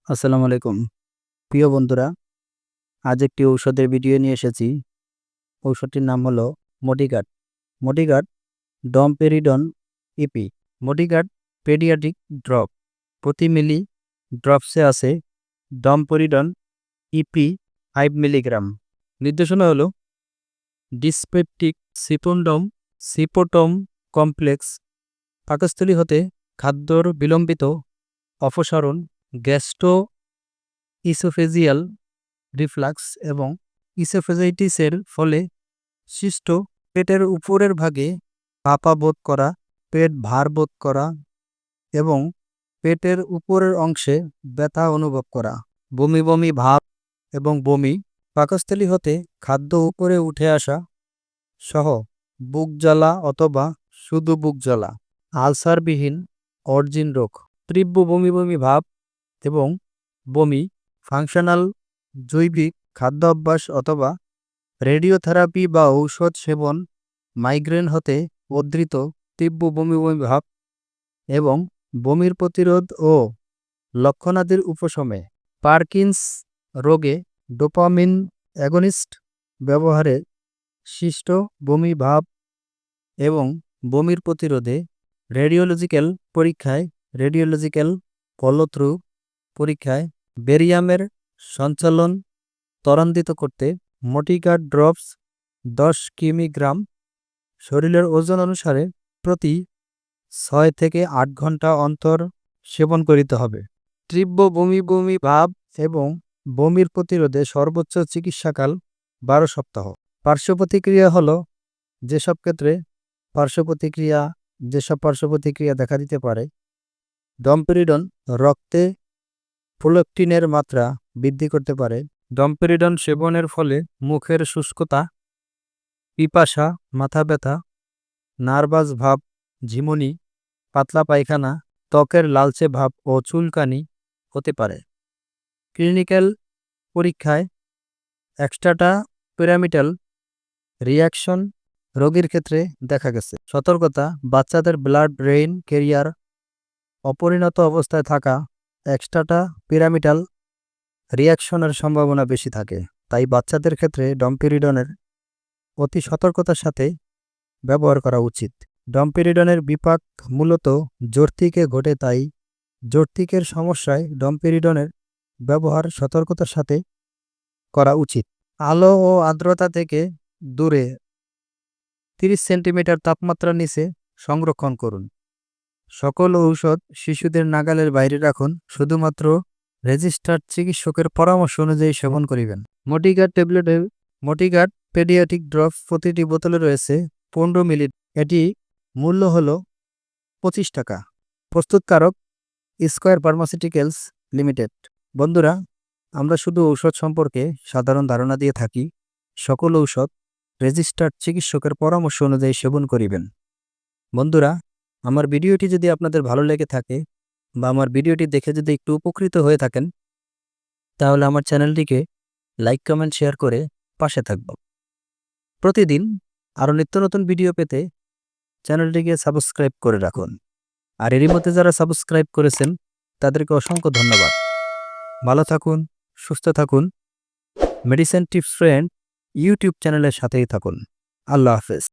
আসসালামু আলাইকুম প্রিয় বন্ধুরা। আজ একটি ঔষধের ভিডিও নিয়ে এসেছি। ঔষধটির নাম হলো Modigard. Modigard domperidone EP. Modigard paediatric drop. প্রতি মিলি ড্রপসে আছে ডমপেরিডন ইপি 5 মিলিগ্রাম। নির্দেশনা হলো ডিসপেপটিক সিপোটম কমপ্লেক্স। পাকস্থলী হতে খাদ্যর বিলম্বিত অপসারণ, গ্যাস্ট্রো ইসোফেজিয়াল রিফ্লাক্স এবং ইসোফেজাইটিসের ফলে সৃষ্ট পেটের উপরের ভাগে ফাঁপা বোধ করা, পেট ভার বোধ করা এবং পেটের উপরের অংশে ব্যথা অনুভব করা, বমি বমি ভাব এবং বমি, পাকস্থলী হতে খাদ্য উপরে উঠে আসা সহ বুক জ্বালা অথবা শুধু বুক জ্বালা, আলসারবিহীন অর্জিন রোগ, তীব্র বমি বমি ভাব এবং বমি, ফাংশনাল জৈবিক খাদ্য অভ্যাস অথবা রেডিওথেরাপি বা ঔষধ সেবন, মাইগ্রেন হতে উদ্ধৃত তীব্র বমি বমি ভাব এবং বমির প্রতিরোধ ও লক্ষণাদির উপশমে, পার্কিন্স রোগে ডোপামিন অ্যাগনিস্ট ব্যবহারে সৃষ্ট বমি ভাব এবং বমির প্রতিরোধে রেডিওলজিক্যাল ফলোথ্রু পরীক্ষায় বেরিয়ামের সঞ্চালন ত্বরান্বিত করতে মডিগার্ড ড্রপস 10 কিমিগ্রাম শরীরের ওজন অনুসারে প্রতি 6 থেকে 8 ঘন্টা অন্তর সেবন করিতে হবে। তীব্র বমি বমি ভাব এবং বমির প্রতিরোধে সর্বোচ্চ চিকিৎসাকাল 12 সপ্তাহ। পার্শ্ব প্রতিক্রিয়া হলো যেসব পার্শ্বপ্রতিক্রিয়া দেখা দিতে পারে। ডমপেরিডন রক্তে প্রোল্যাক্টিনের মাত্রা বৃদ্ধি করতে পারে। ডমপেরিডন সেবনের ফলে মুখের শুষ্কতা, পিপাসা, মাথা ব্যথা, নার্ভাস ভাব, ঝিমুনি, পাতলা পায়খানা, ত্বকের লালচে ভাব ও চুলকানি হতে পারে। ক্লিনিক্যাল পরীক্ষায় এক্সট্রা পিরামিডাল রিয়াকশন রোগীর ক্ষেত্রে দেখা গেছে। সতর্কতা: বাচ্চাদের ব্লাড ব্রেইন ক্যারিয়ার অপরিণত অবস্থায় থাকা এক্সট্রা পিরামিডাল রিয়াকশনের সম্ভাবনা বেশি থাকে, তাই বাচ্চাদের ক্ষেত্রে ডমপেরিডনের অতি সতর্কতার সাথে ব্যবহার করা উচিত। ডমপেরিডনের বিপাক মূলত যকৃতে ঘটে, তাই যকৃতের সমস্যায় ডমপেরিডনের ব্যবহার সতর্কতার সাথে করা উচিত। আলো ও আর্দ্রতা থেকে দূরে 30 সেন্টিমিটার তাপমাত্রার নিচে সংরক্ষণ করুন। সকল ঔষধ শিশুদের নাগালের বাইরে রাখুন। শুধুমাত্র রেজিস্টার্ড চিকিৎসকের পরামর্শ অনুযায়ী সেবন করিবেন। মডিগার্ড পেডিয়াট্রিক ড্রপ প্রতিটি বোতলে রয়েছে 15 মিলি। এটি মূল্য হল 25 টাকা। প্রস্তুতকারক স্কয়ার ফার্মাসিউটিক্যালস লিমিটেড। বন্ধুরা, আমরা শুধু ঔষধ সম্পর্কে সাধারণ ধারণা দিয়ে থাকি। সকল ঔষধ রেজিস্টার্ড চিকিৎসকের পরামর্শ অনুযায়ী সেবন করিবেন। বন্ধুরা, আমার ভিডিওটি যদি আপনাদের ভালো লেগে থাকে বা আমার ভিডিওটি দেখে যদি একটু উপকৃত হয়ে থাকেন, তাহলে আমার চ্যানেলটিকে লাইক, কমেন্ট, শেয়ার করে পাশে থাকব। প্রতিদিন আরও নিত্য নতুন ভিডিও পেতে চ্যানেলটিকে সাবস্ক্রাইব করে রাখুন। আর এরই মধ্যে যারা সাবস্ক্রাইব করেছেন তাদেরকে অসংখ্য ধন্যবাদ। ভালো থাকুন, সুস্থ থাকুন। মেডিসিন টিপস ফ্রেন্ড ইউটিউব চ্যানেলের সাথেই থাকুন। আল্লাহ হাফেজ।